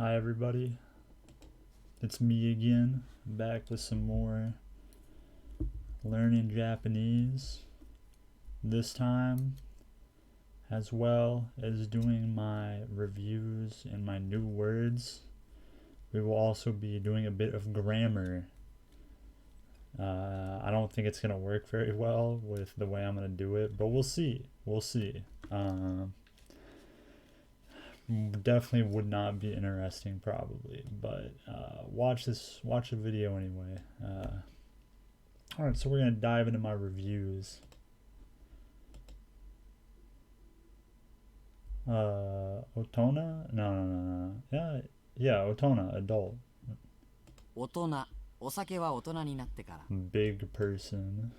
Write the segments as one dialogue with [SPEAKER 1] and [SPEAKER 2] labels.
[SPEAKER 1] Hi everybody, it's me again, back with some more learning Japanese, this time as well as doing my reviews and my new words. We will also be doing a bit of grammar. I don't think it's going to work very well with the way I'm going to do it, but we'll see. Definitely would not be interesting probably, but watch the video anyway. Alright, so we're gonna dive into my reviews. Otona? No. Yeah, Otona, adult.
[SPEAKER 2] 大人、お酒は大人になってから。
[SPEAKER 1] Big person.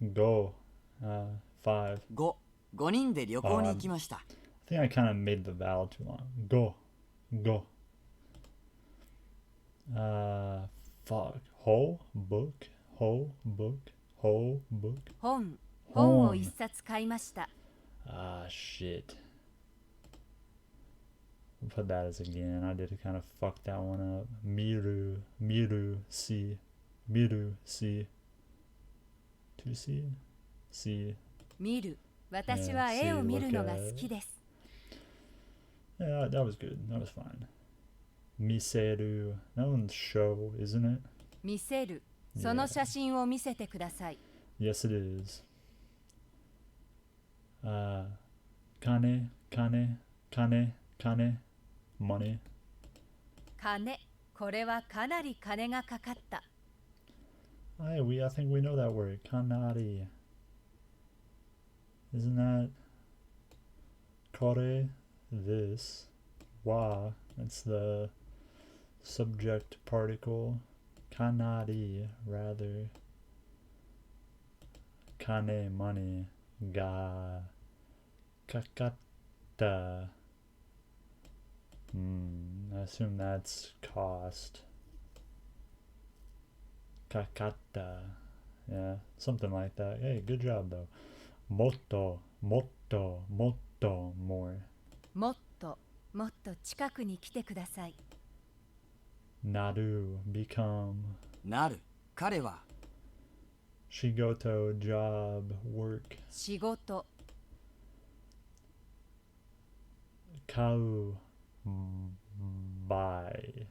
[SPEAKER 1] Go. 5.
[SPEAKER 2] 5人で旅行に行きました。
[SPEAKER 1] I think I kind of made the vowel too long. Go. Fuck. Ho book.
[SPEAKER 3] 本を一冊買いました。
[SPEAKER 1] Shit. I'll put that as again. I did kind of fuck that one up. Miru, see.
[SPEAKER 3] 見る。私は絵を見るのが好きです。
[SPEAKER 1] Yeah, that was good. That was fine. Miseru. That one's show, isn't it?
[SPEAKER 3] 見せる。その写真を見せてください。
[SPEAKER 1] Yes, it is. Kane. Money.
[SPEAKER 3] 金。これはかなり金がかかった。
[SPEAKER 1] I think we know that word. Kanari. Isn't that kore? This. Wa. That's the subject particle. Kanari, rather. Kane, money. Ga. Kakata. I assume that's cost. Kakata. Yeah, something like that. Hey, good job though. Motto, more.
[SPEAKER 3] もっと近くに来てください。
[SPEAKER 1] Naru, become.
[SPEAKER 2] なる、彼は。
[SPEAKER 1] Shigoto, job, work.
[SPEAKER 3] 仕事。
[SPEAKER 1] Kau, buy.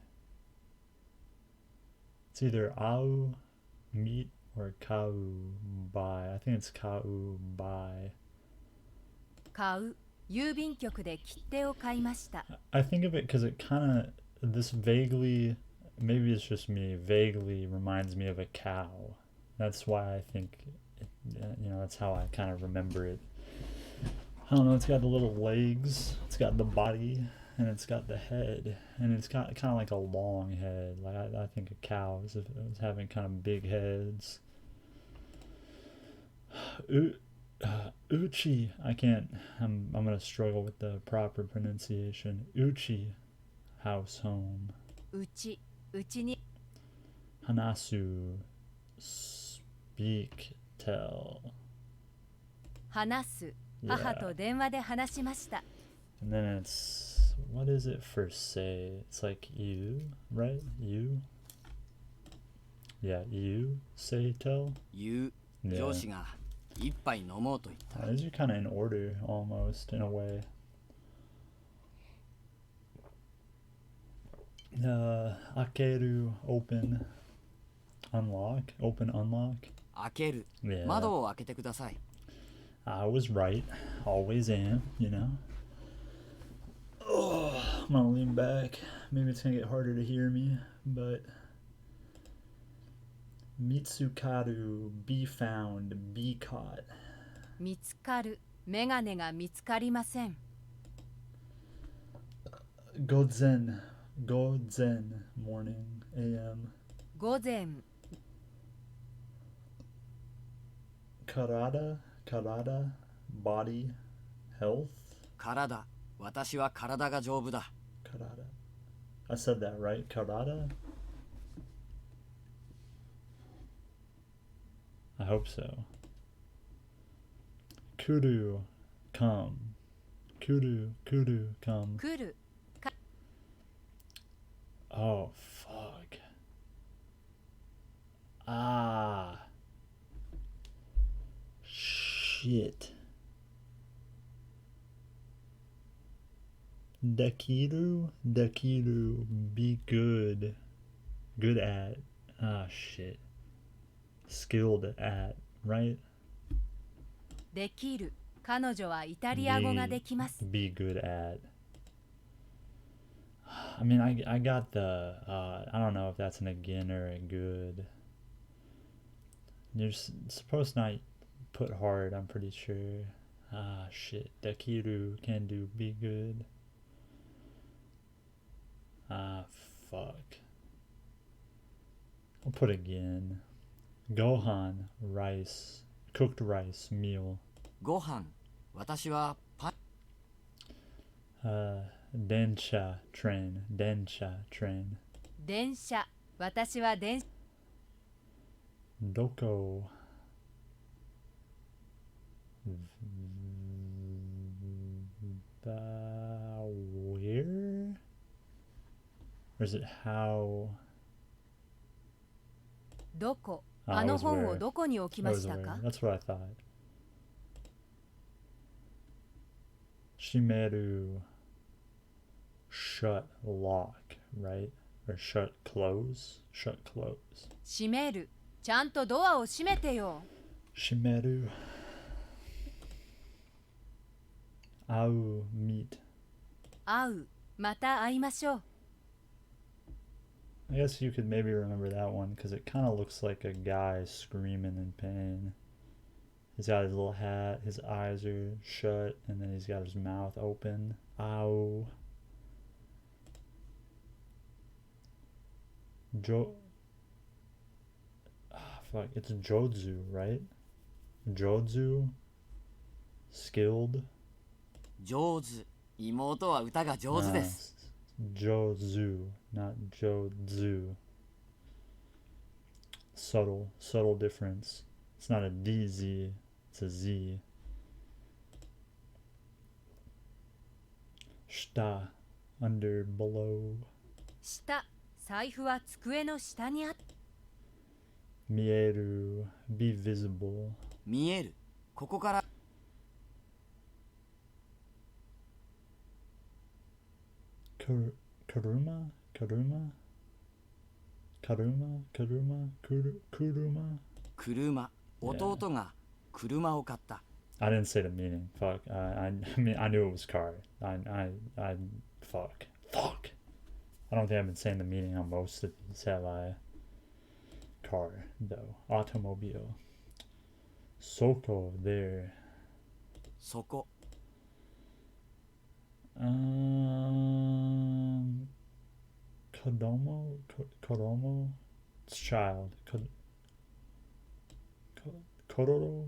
[SPEAKER 1] It's either au, meet, or kau, buy. I think it's kau, buy.
[SPEAKER 3] 買う。郵便局で切手を買いました。
[SPEAKER 1] I think of it because it kind of, this vaguely, maybe it's just me, vaguely reminds me of a cow. That's why I think, that's how I kind of remember it. I don't know, it's got the little legs, it's got the body, and it's got the head, and it's got kind of like a long head. Like I think of cows if it was having kind of big heads. Uchi, I'm gonna struggle with the proper pronunciation. Uchi, house, home.
[SPEAKER 3] うちに。
[SPEAKER 1] Hanasu, speak, tell.
[SPEAKER 3] 話す。母と電話で話しました。
[SPEAKER 1] And then it's, what is it for say? It's like you, right? You? Yeah, you, say, tell.
[SPEAKER 2] 言う、上司が一杯飲もうと言った。
[SPEAKER 1] These are kind of in order, almost, in a way. Akeru, open, unlock.
[SPEAKER 2] 開ける、
[SPEAKER 1] Yeah.
[SPEAKER 2] 窓を開けてください。
[SPEAKER 1] I was right. Always am, Oh, I'm gonna lean back. Maybe it's gonna get harder to hear me, but Mitsukaru, be found, be caught.
[SPEAKER 3] 見つかる。メガネが見つかりません。
[SPEAKER 1] Gozen, morning, AM.
[SPEAKER 3] 午前。
[SPEAKER 1] Karada, body, health.
[SPEAKER 2] 体、私は体が丈夫だ。
[SPEAKER 1] Karada. I said that right, Karada? I hope so. Kuru, come.
[SPEAKER 3] 来る。
[SPEAKER 1] Oh, fuck. Ah. Shit. Dakiru? Dakiru. Be good. Good at. Ah, shit. Skilled at, right?
[SPEAKER 3] できる。彼女はイタリア語ができます。
[SPEAKER 1] Be good at. I mean, I got the, I don't know if that's an again or a good. You're supposed to not put hard, I'm pretty sure. Ah, shit. Dakiru can do be good. Ah, fuck. I'll put again. Gohan, rice. Cooked rice, meal.
[SPEAKER 2] ご飯私はパン
[SPEAKER 1] Densha, train. Densha, train.
[SPEAKER 3] 電車。私は電車。
[SPEAKER 1] Doko. Where? Or is it how?
[SPEAKER 3] どこ
[SPEAKER 1] Ah,
[SPEAKER 3] あ
[SPEAKER 1] it
[SPEAKER 3] の
[SPEAKER 1] was
[SPEAKER 3] 本
[SPEAKER 1] where.
[SPEAKER 3] をどこに置き
[SPEAKER 1] That
[SPEAKER 3] ま
[SPEAKER 1] was
[SPEAKER 3] した
[SPEAKER 1] where.
[SPEAKER 3] か
[SPEAKER 1] That's what I thought. Shimeru. Shut, lock, right? Or shut, close? Shut, close.
[SPEAKER 3] 閉める。ちゃんとドアを閉めてよ。
[SPEAKER 1] Shimeru. Au, meet.
[SPEAKER 3] 会う。また会いましょう。
[SPEAKER 1] I guess you could maybe remember that one because it kind of looks like a guy screaming in pain. He's got his little hat, his eyes are shut, and then he's got his mouth open. Ow. Fuck, it's Jodzu, right? Jodzu? Skilled?
[SPEAKER 2] 上手妹は歌が上手です
[SPEAKER 1] Jozu, not Jodzu. Subtle difference. It's not a DZ, it's a Z. Shita, under, below.
[SPEAKER 3] 下。財布は机の下にあった。
[SPEAKER 1] Mieru, be visible.
[SPEAKER 2] 見えるここから
[SPEAKER 1] Kuruma? Kuruma? Kuruma? Kuruma? Kuruma?
[SPEAKER 2] 車弟が車を買った
[SPEAKER 1] I didn't say the meaning. Fuck. I mean, I knew it was car. Fuck. Fuck. I don't think I've been saying the meaning on most of these, have I? Car, though. Automobile. Soko, there.
[SPEAKER 2] そこ
[SPEAKER 1] Kodomo? Kodomo? It's child. Kororo?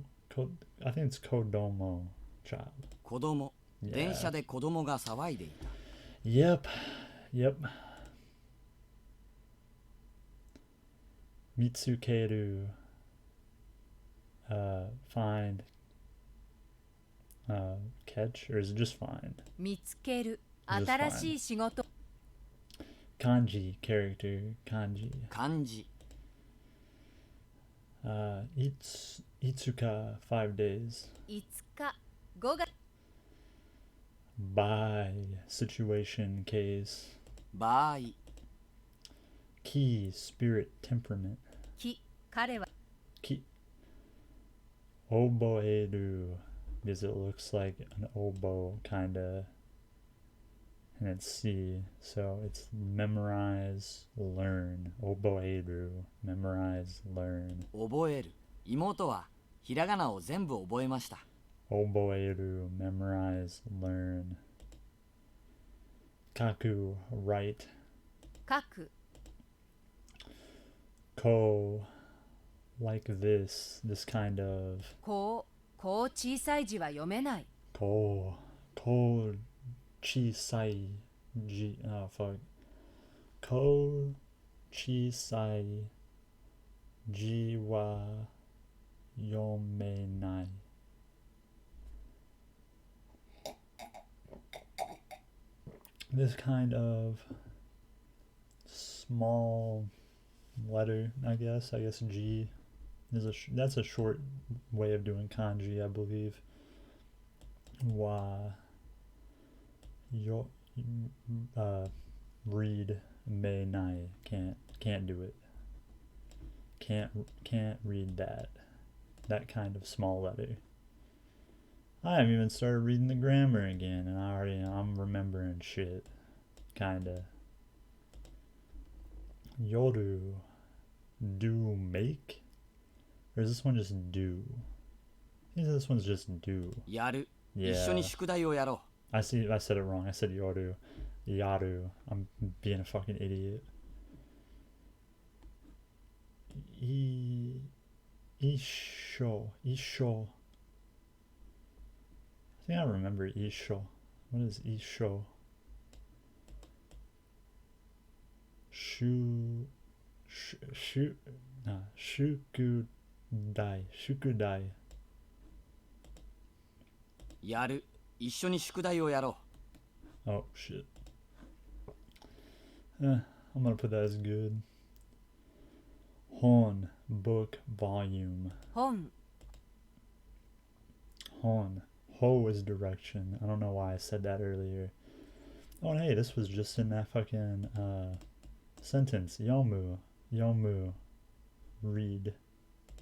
[SPEAKER 1] I think it's Kodomo. Child.
[SPEAKER 2] 子供
[SPEAKER 1] Yeah.
[SPEAKER 2] 電車で子供が騒いでいた
[SPEAKER 1] Yep. Mitsukeru. Find. Catch? Or is it just find?
[SPEAKER 3] 見つける。
[SPEAKER 1] Just
[SPEAKER 3] 新しい仕事。
[SPEAKER 1] Kanji character. Kanji.
[SPEAKER 2] 漢字
[SPEAKER 1] Itsuka 5 days.
[SPEAKER 3] 5日。5月。
[SPEAKER 1] By situation case.
[SPEAKER 2] 場合
[SPEAKER 1] Key spirit temperament.
[SPEAKER 3] 木。彼は
[SPEAKER 1] Key. Oboeru. Because it looks like an oboe kinda. And it's C. So it's memorize, learn. Oboeru. Memorize, learn.
[SPEAKER 2] 覚える妹はひらがなを全部覚えました
[SPEAKER 1] Oboeru. Memorize, learn. Kaku. Write.
[SPEAKER 3] 書く。
[SPEAKER 1] Ko. Like this. This kind of.
[SPEAKER 3] こう小さい字は読めない。
[SPEAKER 1] Ko chisai ji fuck. Ko chisai ji wa yomenai. This kind of small letter, I guess. I guess G is that's a short way of doing kanji, I believe. Wa yo read may nai can't do it. Can't read that kind of small letter. I haven't even started reading the grammar again, and I'm remembering shit, kinda. Yoru, do make, or is this one just do? I think this one's just do.
[SPEAKER 2] やる。一
[SPEAKER 1] Yeah.
[SPEAKER 2] 緒に宿題をやろ
[SPEAKER 1] I said it wrong. I said yoru. Yaru. I'm being a fucking idiot. Isho. I think I remember Isho. What is Isho? Shukudai.
[SPEAKER 2] う。やる。一緒に宿題をやろ
[SPEAKER 1] Oh shit. I'm gonna put that as good. Hon, book, volume.
[SPEAKER 3] 本
[SPEAKER 1] Hon. Ho is direction. I don't know why I said that earlier. Oh, and hey, this was just in that fucking sentence. Yomu. Read.
[SPEAKER 2] う。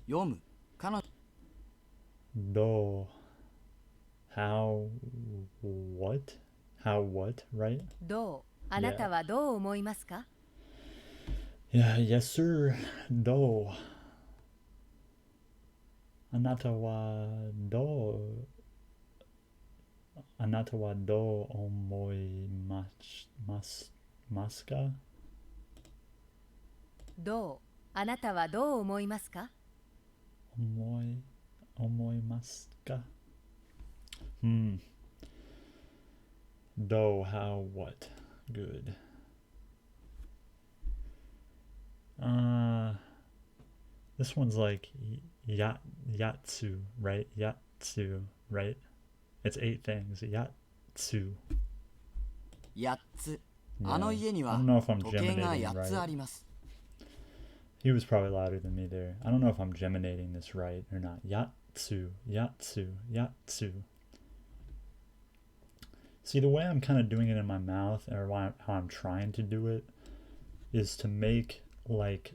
[SPEAKER 2] 読む。彼女。
[SPEAKER 1] Do. How what? How what, right?
[SPEAKER 3] どうあなたはどう思いますか
[SPEAKER 1] Yeah, yes sir. Do. Anata wa do. Anata wa do omoimasu ka?
[SPEAKER 3] どうあなたはどう思いますか
[SPEAKER 1] Omoimasu ka? Do, how, what? Good. This one's like yatsu, right? Yatsu, right? It's 8 things. Yatsu.
[SPEAKER 2] 8つ。
[SPEAKER 1] Yeah.
[SPEAKER 2] あの家に
[SPEAKER 1] I
[SPEAKER 2] は
[SPEAKER 1] don't know if I'm
[SPEAKER 2] 時計が
[SPEAKER 1] geminating
[SPEAKER 2] 8つあ
[SPEAKER 1] right.
[SPEAKER 2] ります。
[SPEAKER 1] He was probably louder than me there. I don't know if I'm geminating this right or not. Yatsu. See, the way I'm kind of doing it in my mouth, or how I'm trying to do it, is to make like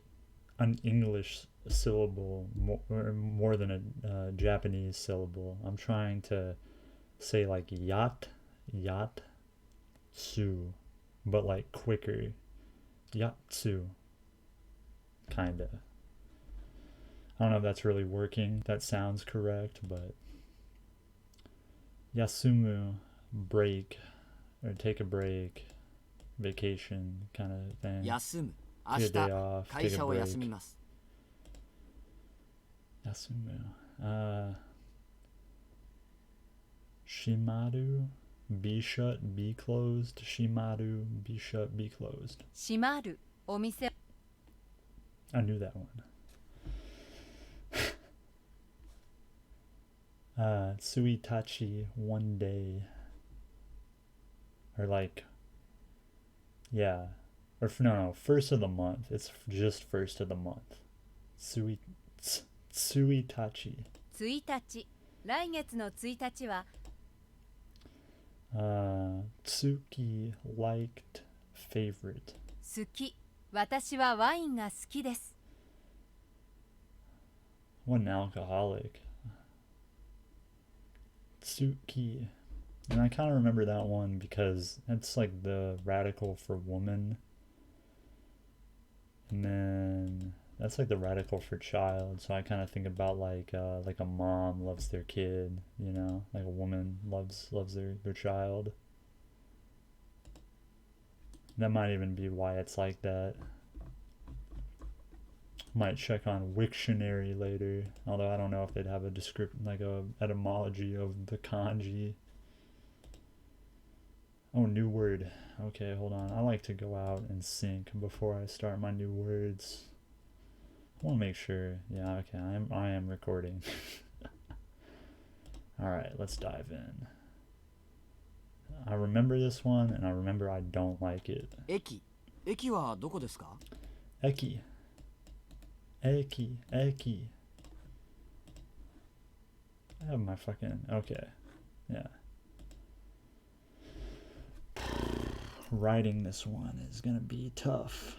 [SPEAKER 1] an English syllable more than a Japanese syllable. I'm trying to say like su, but like quicker. Yatsu. Kinda. I don't know if that's really working. That sounds correct, but Yasumu, break, or take a break, vacation kind of thing.
[SPEAKER 2] 休む。明
[SPEAKER 1] Take a day
[SPEAKER 2] 日
[SPEAKER 1] off,
[SPEAKER 2] 会
[SPEAKER 1] take a
[SPEAKER 2] 社を休
[SPEAKER 1] break.
[SPEAKER 2] みます。
[SPEAKER 1] Yasumu. Shimaru, be shut, be closed. Shimaru, be shut, be closed.
[SPEAKER 3] 閉まるお店
[SPEAKER 1] I knew that one. Tsuitachi, one day. Or like, yeah. Or no, first of the month. It's just first of the month. Tsuitachi.
[SPEAKER 3] 1日来月の1日は
[SPEAKER 1] Tsuki, liked, favorite.
[SPEAKER 3] 好き私はワインが好きです
[SPEAKER 1] What an alcoholic. Tsuki. And I kind of remember that one because it's like the radical for woman. And then that's like the radical for child. So I kind of think about like a mom loves their kid, you know, like a woman loves their child. That might even be why it's like that. Might check on Wiktionary later, although I don't know if they'd have a description, like a etymology of the kanji. Oh, new word. Okay, hold on. I like to go out and sync before I start my new words. I want to make sure. Yeah, okay, I am recording. All right, let's dive in. I remember this one, and I remember I don't like it.
[SPEAKER 2] 駅。駅はどこですか？
[SPEAKER 1] Eki. Eki. Eki. I have my fucking... Okay. Yeah. Writing this one is gonna be tough.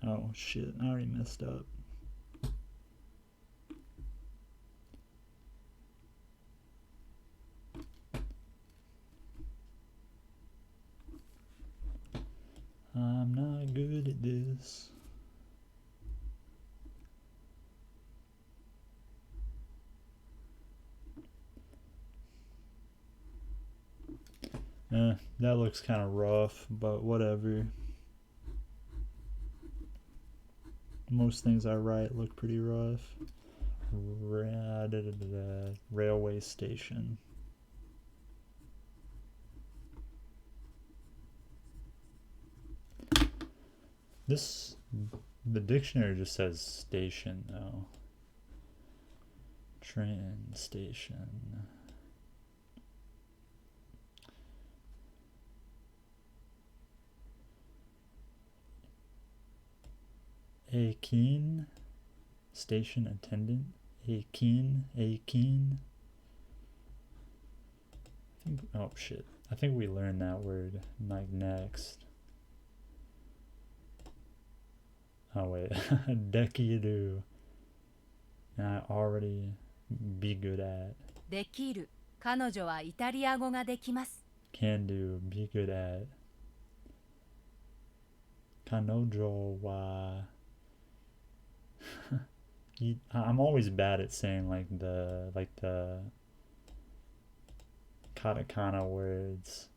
[SPEAKER 1] Oh shit, I already messed up. I'm not good at this. That looks kind of rough, but whatever. Most things I write look pretty rough. Railway station. The dictionary just says station though. Train station. A keen station attendant. A keen. Oh shit. I think we learned that word like next. Oh wait. Dekiru. And I already be good at.
[SPEAKER 3] できる。彼女はイタリア語ができます。
[SPEAKER 1] Can do. Be good at. Kanojo wa. I'm always bad at saying like the katakana words.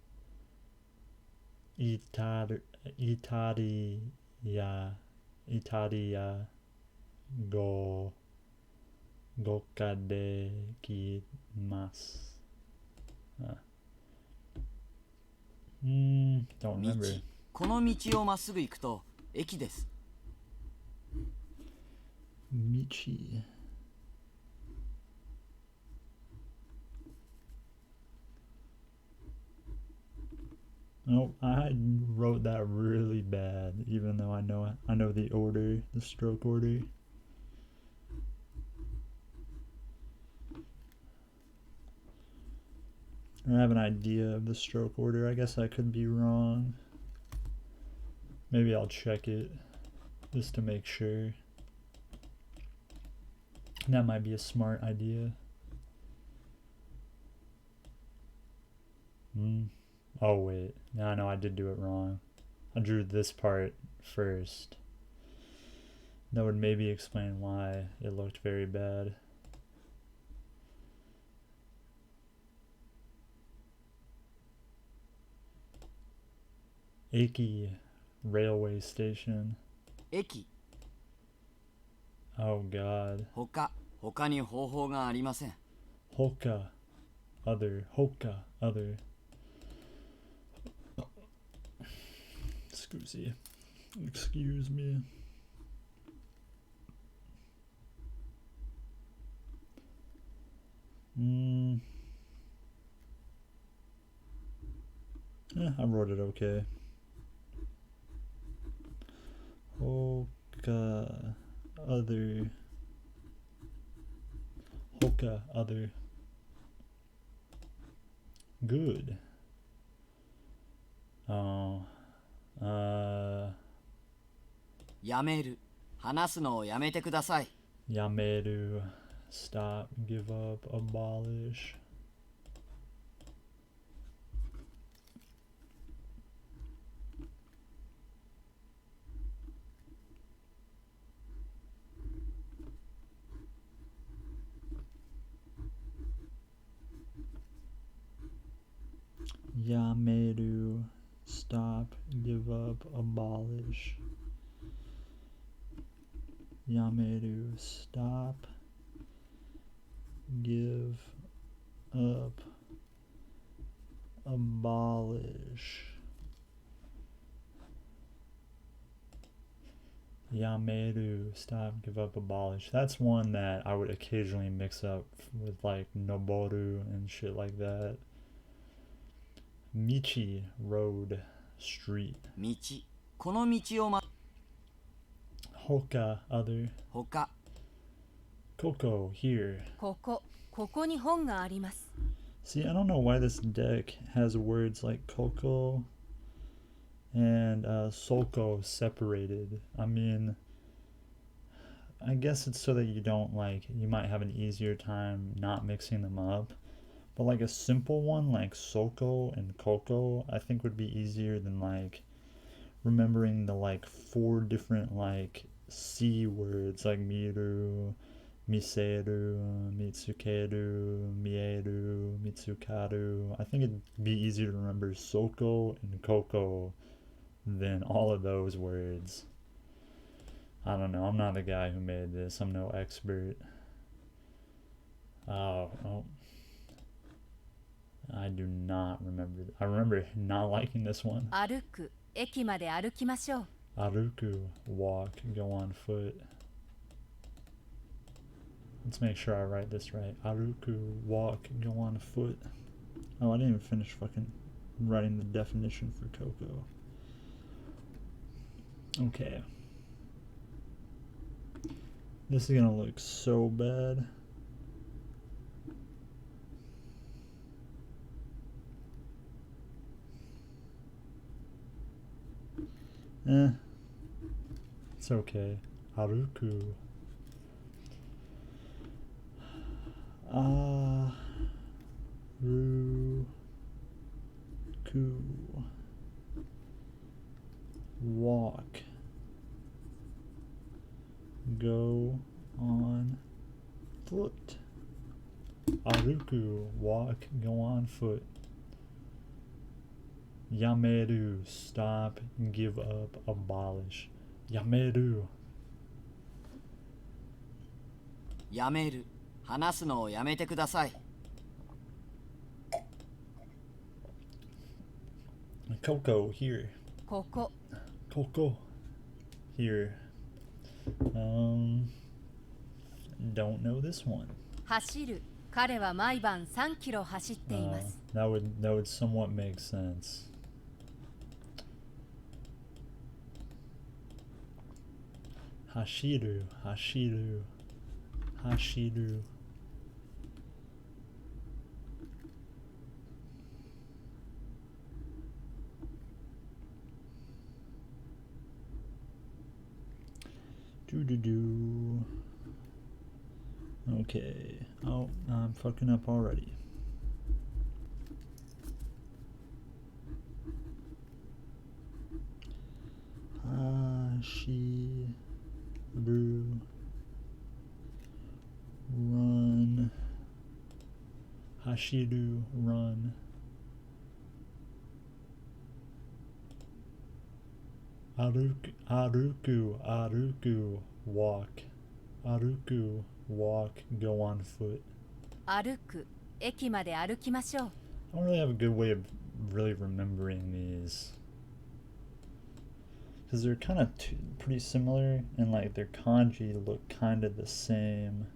[SPEAKER 1] Italia go gokadekimasu. Don't remember.
[SPEAKER 2] この道をまっすぐ行くと駅です。
[SPEAKER 1] Michi. Oh, I wrote that really bad, even though I know the order, the stroke order. I have an idea of the stroke order. I guess I could be wrong. Maybe I'll check it just to make sure. That might be a smart idea. Oh wait, no, I did do it wrong. I drew this part first. That would maybe explain why it looked very bad. Eki railway station.
[SPEAKER 2] 駅。
[SPEAKER 1] Oh god.
[SPEAKER 2] 他に方法がありません。
[SPEAKER 1] Hoka other. Excuse me. I wrote it okay. Hoka other. Good. Oh.
[SPEAKER 2] やめる。話すのをやめてください。
[SPEAKER 1] Yameru. Stop. Give up. Abolish. Yameru. Stop. Give up. Abolish. Yameru. Stop. Give up. Abolish. Yameru, stop, give up, abolish. That's one that I would occasionally mix up with like Noboru and shit like that. Michi, road, street.
[SPEAKER 2] 道この道をま
[SPEAKER 1] Hoka, other.
[SPEAKER 2] 他
[SPEAKER 1] Koko, here.
[SPEAKER 3] ここに本があります。
[SPEAKER 1] See, I don't know why this deck has words like Koko and Soko separated. I mean, I guess it's so that you don't like, you might have an easier time not mixing them up. But like a simple one like Soko and Koko, I think would be easier than like remembering the like 4 different like C words like Miru, Miseru, Mitsukeru, Mieru, Mitsukaru. I think it'd be easier to remember Soko and Koko than all of those words. I don't know. I'm not the guy who made this. I'm no expert. Oh. I do not remember. I remember not liking this one.
[SPEAKER 3] 歩く、駅まで歩きましょう。
[SPEAKER 1] Aruku, walk, go on foot. Let's make sure I write this right. Aruku, walk, go on foot. Oh, I didn't even finish fucking writing the definition for Coco. Okay. This is gonna look so bad. It's okay. Haruku. Aruku. Walk. Go on foot. Aruku. Walk. Go on foot. Yameru, stop, give up, abolish. Yameru.
[SPEAKER 2] やめる話すのをやめてください
[SPEAKER 1] Coco, here.
[SPEAKER 3] ここ
[SPEAKER 1] Coco, here. Don't know this one.
[SPEAKER 3] 走る。彼は毎晩3キロ走っています。
[SPEAKER 1] That would somewhat make sense. Hashiru. Do. Okay. Oh, I'm fucking up already. Hashiru. Run. Hashiru, run. Aruku, walk. Aruku, walk, go on foot.
[SPEAKER 3] 歩く。駅まで歩きましょう。
[SPEAKER 1] I don't really have a good way of really remembering these. Because they're kind of pretty similar, and like their kanji look kind of the same.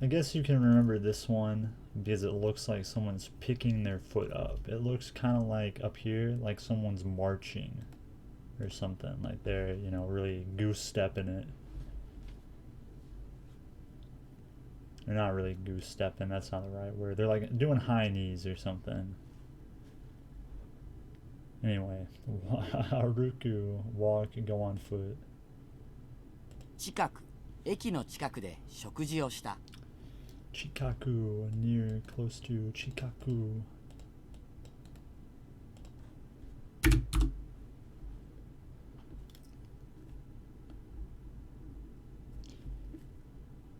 [SPEAKER 1] I guess you can remember this one because it looks like someone's picking their foot up. It looks kind of like up here, like someone's marching or something. Like they're, really goose stepping it. They're not really goose stepping, that's not the right word. They're like doing high knees or something. Anyway, Haruku, walk, go on foot.
[SPEAKER 2] 近く駅の近くで食事をした
[SPEAKER 1] Chikaku, near, close to Chikaku.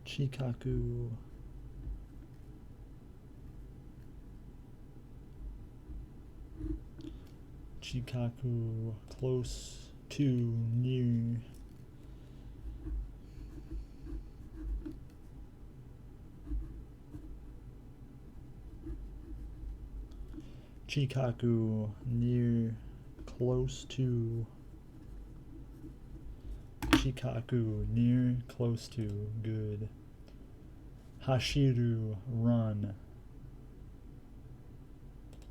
[SPEAKER 1] Chikaku. Chikaku, close to, near. Chikaku, near, close to. Chikaku, near, close to, good. Hashiru, run.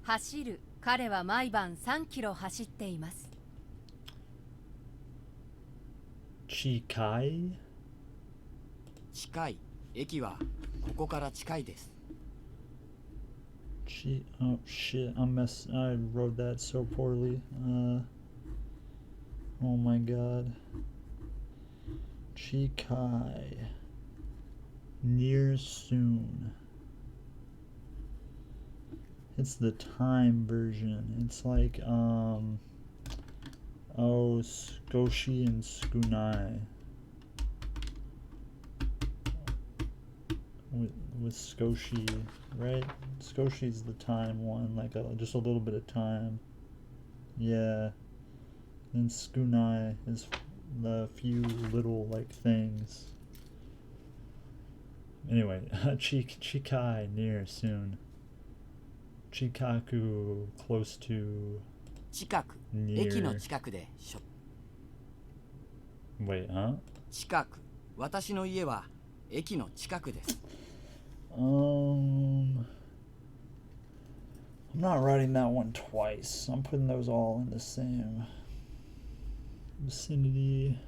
[SPEAKER 3] 走る。彼は毎晩3キロ走っています。
[SPEAKER 1] Chikai?
[SPEAKER 2] 近い。駅はここから近いです。
[SPEAKER 1] Oh shit, I wrote that so poorly. Oh my god. Chikai. Near soon. It's the time version. It's like, oh, Skoshi and Skunai. With Skoshi, right? Skoshi's the time one, like just a little bit of time. Yeah. And Skunai is the few little like things. Anyway, Chikai, near, soon. Chikaku, close to,
[SPEAKER 2] 近く。
[SPEAKER 1] near.
[SPEAKER 2] 駅の近くで
[SPEAKER 1] Wait, huh?
[SPEAKER 2] 近く。私の家は駅の近くです。
[SPEAKER 1] I'm not writing that one twice. I'm putting those all in the same vicinity.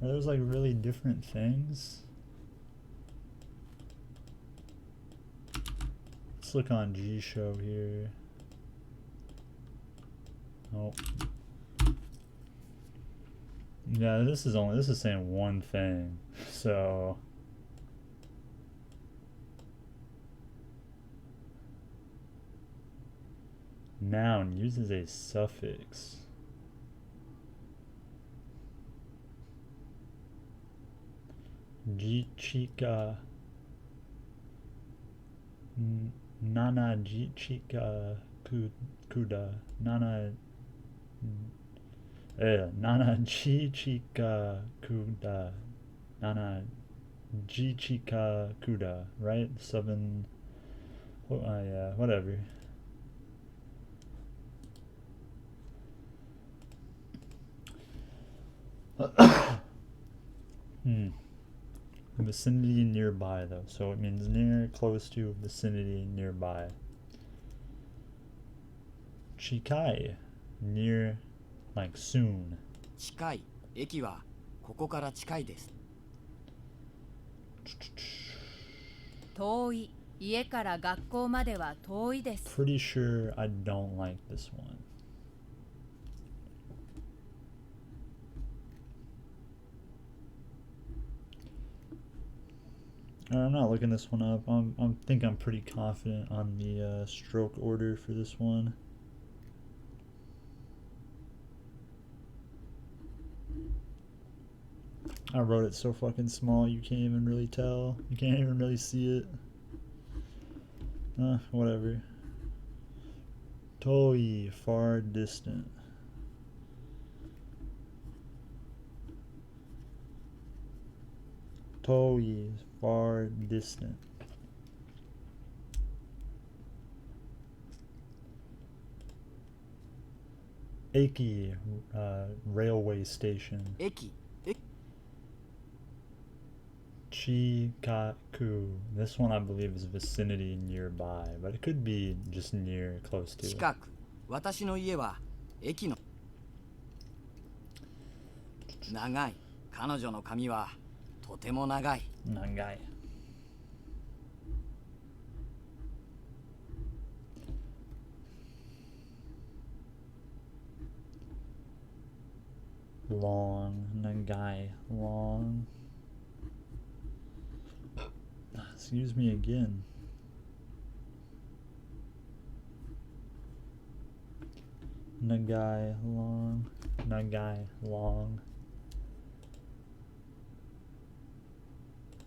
[SPEAKER 1] Are those like really different things? Let's look on G Show here. Oh. Yeah, this is saying one thing. So noun uses a suffix. Jichika. Nana jichika kuda. Nana. Nana jichika kuda. Nana jichika kuda. Right? 7. Yeah, whatever. Vicinity nearby though, so it means near, close to, vicinity, nearby. Chikai, near, like soon.
[SPEAKER 2] 近い。駅はここから近いです。
[SPEAKER 3] 遠い。家から学校までは遠いです。
[SPEAKER 1] Pretty sure I don't like this one. I'm not looking this one up. I think I'm pretty confident on the stroke order for this one. I wrote it so fucking small you can't even really tell. You can't even really see it. Whatever. Toi, far distant. Toi, far distant. Eki, railway station.
[SPEAKER 2] 駅。
[SPEAKER 1] Chikaku. This one I believe is vicinity nearby, but it could be just near, close to.
[SPEAKER 2] 近く。私の家は駅の。長い。彼女の髪はとても長い。
[SPEAKER 1] 長い。Long, nagai, long. Excuse me again. Nagai, long, nagai, long.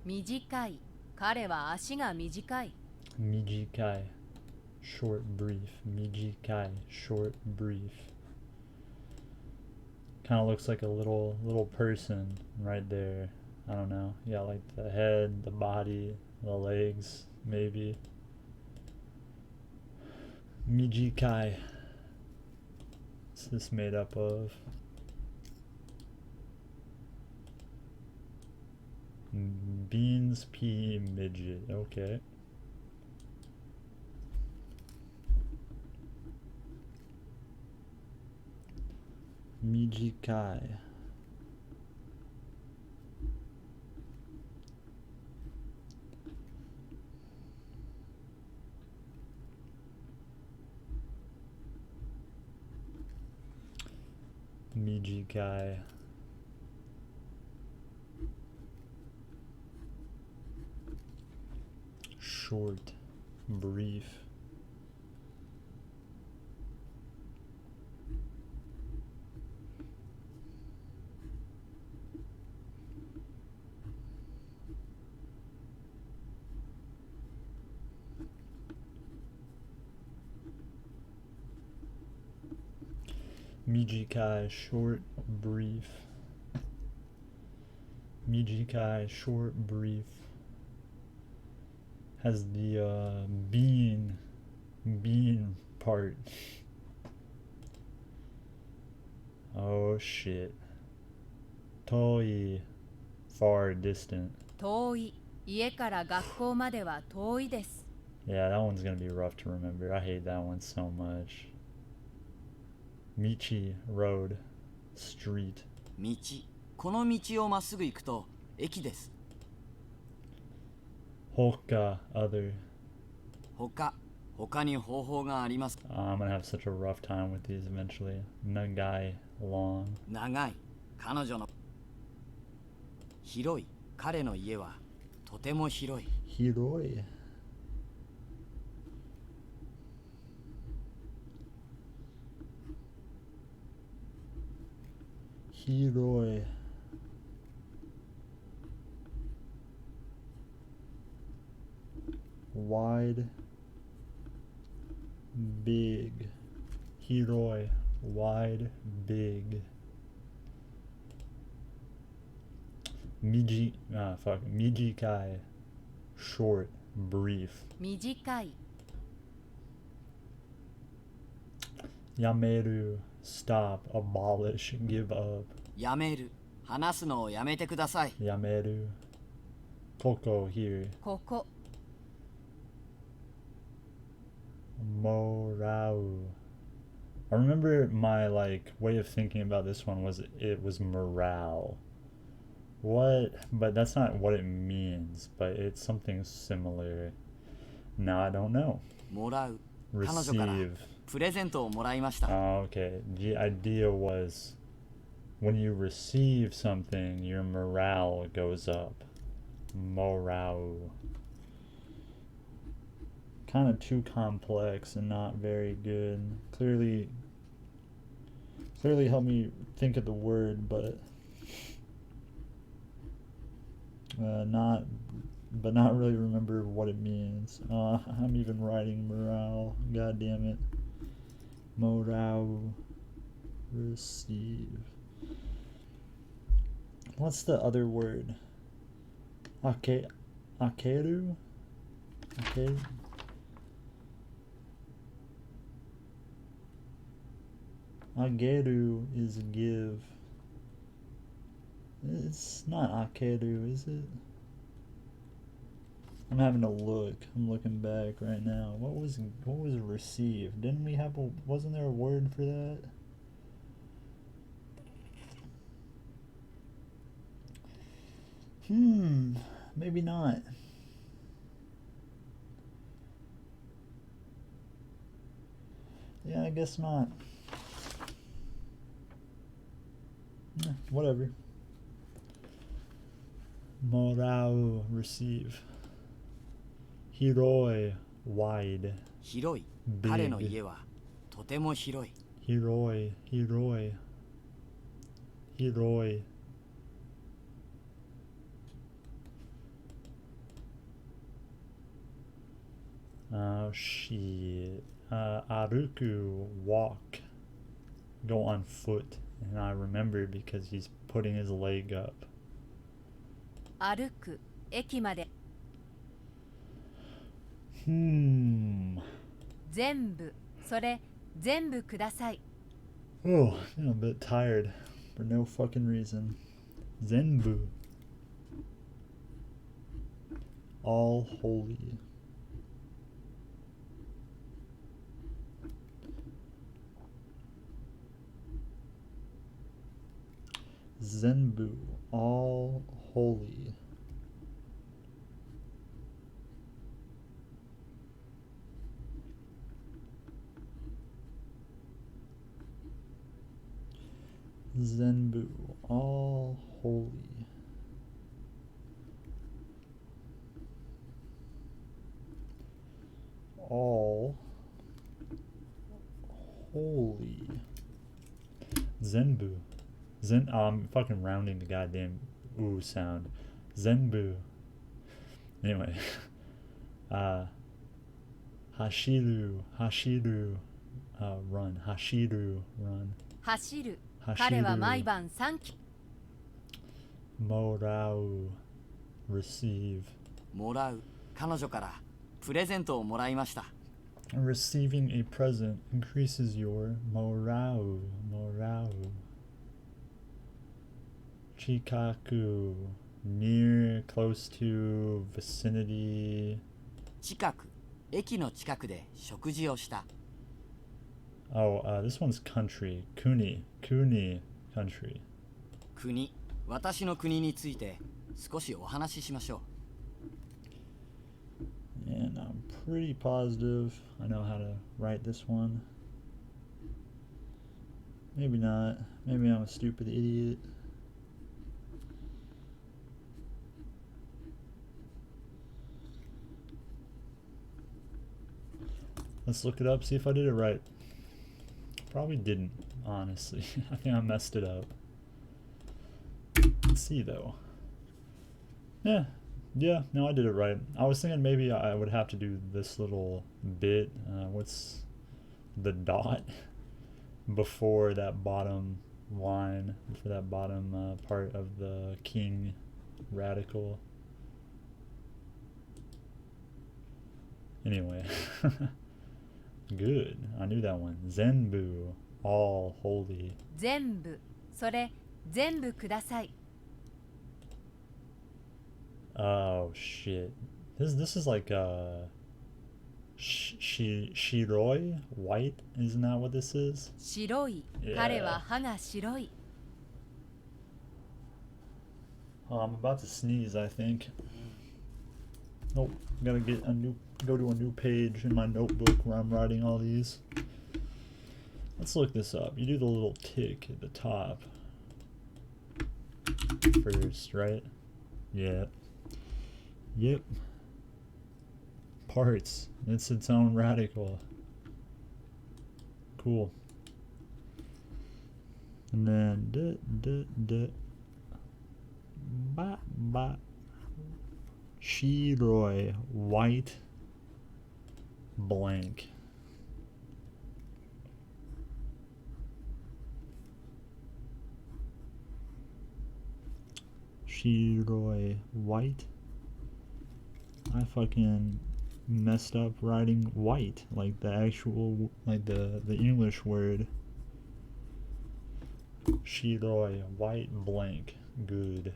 [SPEAKER 3] 短い。彼は足が短い。
[SPEAKER 1] Mijikai, short, brief. Mijikai, short, brief. Kind of looks like a little person right there. I don't know. Yeah, like the head, the body, the legs, maybe. Mijikai. What's this made up of? Beans, pea, midget. Okay. Mijikai. Mijikai. Short, brief. Mijikai, short, brief. Mijikai, short, brief. Has the bean part. Oh shit. Toi, far distant.
[SPEAKER 3] 遠い。家から学校までは遠いです。
[SPEAKER 1] Yeah, that one's gonna be rough to remember. I hate that one so much. Michi, road, street.
[SPEAKER 2] 道。この道をまっすぐ行くと駅です。
[SPEAKER 1] Hoka, other.
[SPEAKER 2] 他に方法があります。
[SPEAKER 1] I'm gonna have such a rough time with these eventually. Nagai, long.
[SPEAKER 2] 長い。彼女の。広い。彼の家はとても広い。
[SPEAKER 1] Hiroi. Hiroi. Wide, big. Hiroi, wide, big. Mijikai, short, brief.
[SPEAKER 3] 短い。
[SPEAKER 1] Yameru, stop, abolish, give up.
[SPEAKER 2] やめる。話すのをやめてください。
[SPEAKER 1] Yameru. Koko, here.
[SPEAKER 3] ここ。
[SPEAKER 1] Morau. I remember my way of thinking about this one was it was morale. What? But that's not what it means, but it's something similar. Now I don't know.
[SPEAKER 2] もらう。彼女から
[SPEAKER 1] Receive.
[SPEAKER 2] プレゼントをもらいました。
[SPEAKER 1] Oh, okay. The idea was when you receive something, your morale goes up. Morale. Kind of too complex and not very good. Clearly help me think of the word, but not really remember what it means. I'm even writing morale. God damn it. Morale. Receive. What's the other word? Akeru? Okay. Ageru is give. It's not akeru, is it? I'm having to look. I'm looking back right now. What was receive? Didn't we have wasn't there a word for that? Maybe not. Yeah, I guess not. Whatever. Morau, receive. Hiroi, wide.
[SPEAKER 2] 広い。
[SPEAKER 1] Big.
[SPEAKER 2] 彼の家はとても広い。
[SPEAKER 1] Hiroi. Oh shit. Aruku, walk. Go on foot. And I remember because he's putting his leg up.
[SPEAKER 3] 歩く。駅まで。
[SPEAKER 1] Hmm.
[SPEAKER 3] 全部。それ、全部ください。
[SPEAKER 1] Oh, I'm a bit tired for no fucking reason. Zenbu. All holy. Zenbu. All holy. Zenbu. All holy. All holy. Zenbu. I'm fucking rounding the goddamn ooh sound. Zenbu. Anyway. Hashiru. Run. Hashiru. Run.
[SPEAKER 3] 走る。彼は毎
[SPEAKER 1] Hashiru.
[SPEAKER 3] 晩3キ
[SPEAKER 1] Morau. Receive.
[SPEAKER 2] もらう。彼女からプレゼントをもらいました。
[SPEAKER 1] Receiving a present increases your morale. Chikaku. Near, close to, vicinity.
[SPEAKER 2] 近く、駅の近くで食事をした。
[SPEAKER 1] Oh, this one's country. Kuni country.
[SPEAKER 2] 国、私の国について少しお話ししましょう。
[SPEAKER 1] And I'm pretty positive I know how to write this one. Maybe not. Maybe I'm a stupid idiot. Let's look it up, see if I did it right. Probably didn't, honestly. I think I messed it up. Let's see though. Yeah, no, I did it right. I was thinking maybe I would have to do this little bit. What's the dot before that bottom line, for that bottom part of the king radical. Anyway. Good. I knew that one. Zenbu. All holy.
[SPEAKER 3] 全部。それ、全部ください。
[SPEAKER 1] Oh shit. This is like Shiroi? White? Isn't that what this is?
[SPEAKER 3] 白い。
[SPEAKER 1] Yeah.
[SPEAKER 3] 彼は歯が白い。
[SPEAKER 1] Oh, I'm about to sneeze, I think. Nope. Gotta go to a new page in my notebook where I'm writing all these. Let's look this up. You do the little tick at the top first, right? Yeah. Yep. Parts. It's its own radical. Cool. And then ba Shiroi, white, blank. Shiroi, white. I fucking messed up writing white, like the actual, like the English word. Shiroi, white, blank. Good.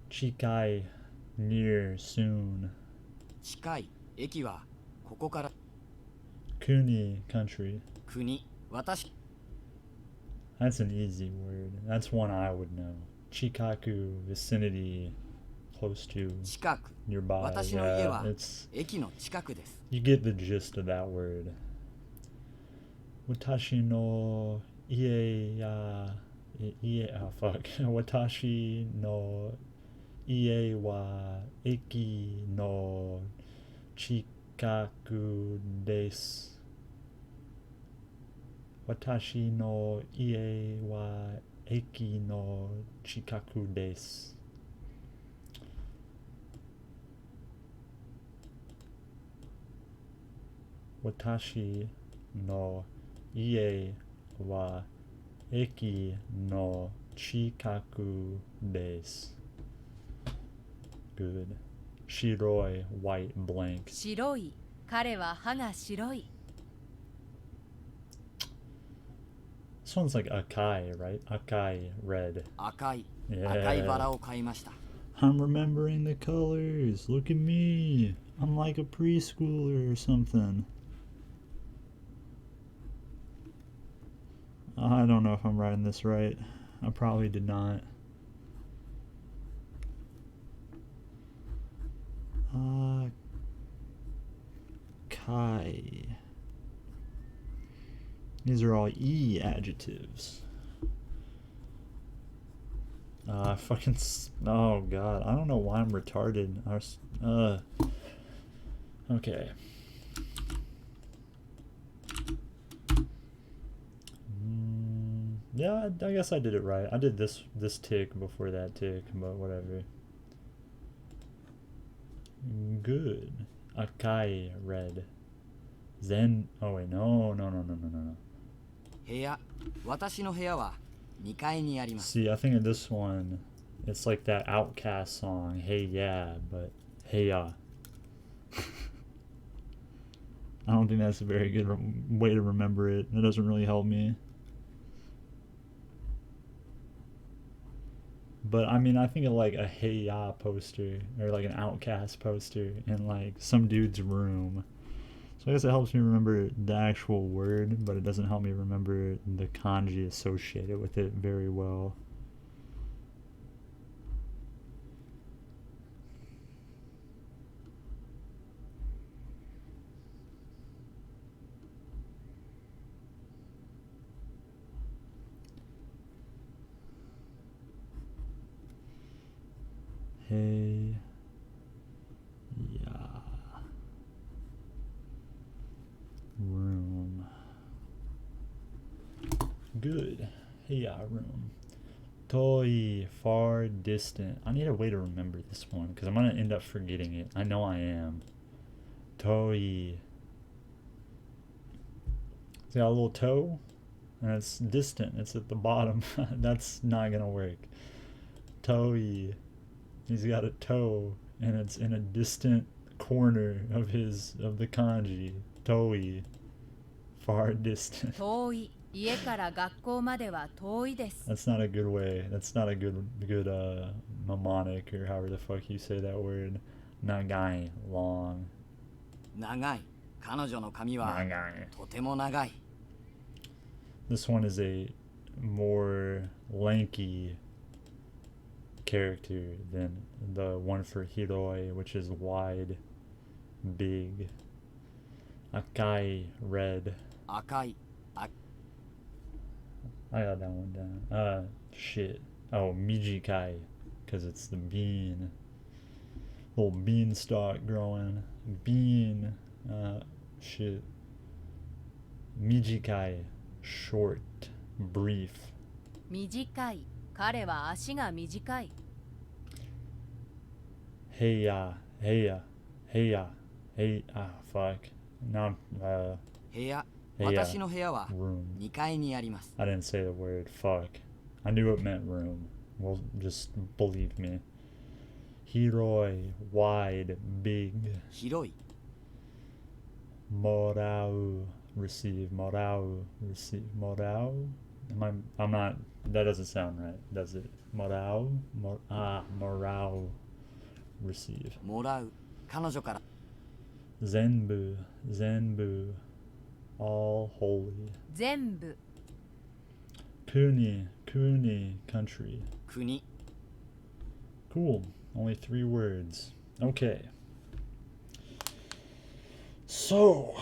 [SPEAKER 1] Chikai, near, soon.
[SPEAKER 2] 近い、駅はここから。
[SPEAKER 1] Kuni, country.
[SPEAKER 2] 国、私。
[SPEAKER 1] That's an easy word. That's one I would know. Chikaku, vicinity, close to,
[SPEAKER 2] 近く、
[SPEAKER 1] nearby.
[SPEAKER 2] 私の家
[SPEAKER 1] Yeah,
[SPEAKER 2] は
[SPEAKER 1] it's,
[SPEAKER 2] 駅の近くです。
[SPEAKER 1] you get the gist of that word. Watashi no ie ya, oh fuck. Watashi no ie wa eki no chikaku desu. Watashi no ie wa eki no chikaku desu. Watashi no ie wa eki no chikaku desu. Good. Shiroi, white, blank.
[SPEAKER 3] 白い。彼は歯が白い。
[SPEAKER 1] This one's like Akai, right? Akai, red.
[SPEAKER 2] 赤い
[SPEAKER 1] Yeah.
[SPEAKER 2] 赤いバラを買いました
[SPEAKER 1] I'm remembering the colors. Look at me. I'm like a preschooler or something. I don't know if I'm writing this right. I probably did not. Kai. These are all E adjectives. Oh god, I don't know why I'm retarded. Okay. Yeah, I guess I did it right. I did this tick before that tick, but whatever. Good. Akai, red. Zen. Oh wait, no.
[SPEAKER 2] 部屋私の部屋は2階にあります
[SPEAKER 1] See, I think in this one, it's like that Outcast song, Hey Yeah, but Hey Ya. I don't think that's a very good way to remember it. It doesn't really help me. But I mean, I think of like a Hey Ya poster or like an Outcast poster in like some dude's room. So I guess it helps me remember the actual word, but it doesn't help me remember the kanji associated with it very well. Hey, yeah. Room. Good. Hey, yeah, room. Toi, far distant. I need a way to remember this one because I'm gonna end up forgetting it. I know I am. Toi. It's got a little toe, and it's distant. It's at the bottom. That's not gonna work. Toi. He's got a toe, and it's in a distant corner of the kanji. Toi. Far distant.
[SPEAKER 3] 遠い家から学校までは遠いです
[SPEAKER 1] That's not a good way. That's not a good mnemonic or however the fuck you say that word. Nagai, long.
[SPEAKER 2] 長い彼女の髪は
[SPEAKER 1] Nagai.
[SPEAKER 2] とても長い
[SPEAKER 1] This one is a more lanky character than the one for Hiroi, which is wide, big. Akai, red.
[SPEAKER 2] 赤い
[SPEAKER 1] I got that one down. Shit. Oh, Mijikai, because it's the bean. Little beanstalk growing. Bean. Shit. Mijikai, short, brief.
[SPEAKER 3] 短い彼は足が短い
[SPEAKER 1] Heya, heya, heya, hey. Ah, fuck. No,
[SPEAKER 2] 部屋
[SPEAKER 1] 部屋
[SPEAKER 2] 私の部屋は
[SPEAKER 1] room.
[SPEAKER 2] 2階にあります
[SPEAKER 1] I didn't say the word fuck. I knew it meant room. Well, just believe me. Hiroi, wide, big.
[SPEAKER 2] 広い
[SPEAKER 1] Morau, receive. Morau, receive. Morau? I'm not. That doesn't sound right, does it? Morau? Morau, receive.
[SPEAKER 2] もらう彼女から
[SPEAKER 1] Zenbu, Zenbu, all holy.
[SPEAKER 3] 全部
[SPEAKER 1] Kuni, Kuni, country.
[SPEAKER 2] 国
[SPEAKER 1] Cool. Only 3 words. Okay. So,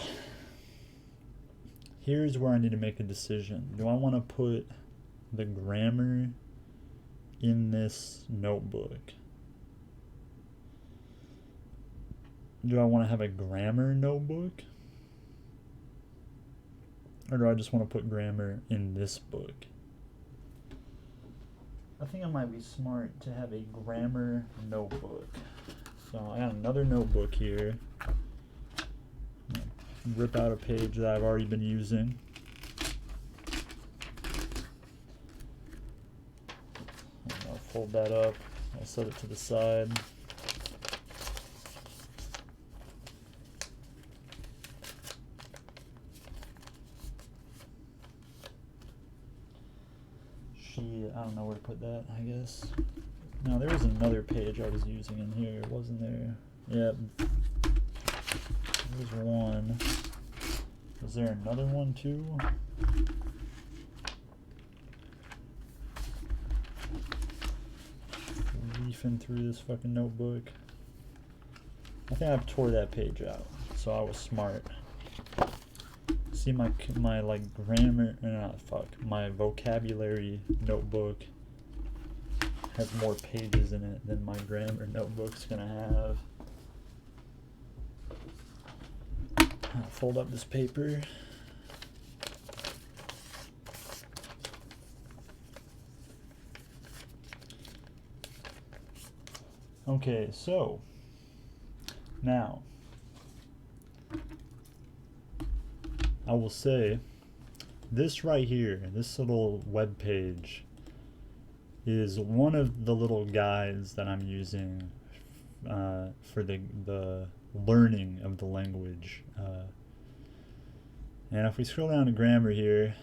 [SPEAKER 1] here's where I need to make a decision. Do I want to put the grammar in this notebook? Do I want to have a grammar notebook? Or do I just want to put grammar in this book? I think it might be smart to have a grammar notebook. So I got another notebook here. Rip out a page that I've already been using. I'll fold that up. I'll set it to the side. put that, I guess. Now there was another page I was using in here, wasn't there? Yep. There's one. Was there another one too? Leafing through this fucking notebook. I think I tore that page out, so I was smart. See my like grammar, my vocabulary notebook has more pages in it than my grammar notebook's gonna have. I'll fold up this paper. Okay, so now I will say this right here, this little web page is one of the little guides that I'm using for the learning of the language. And if we scroll down to grammar here,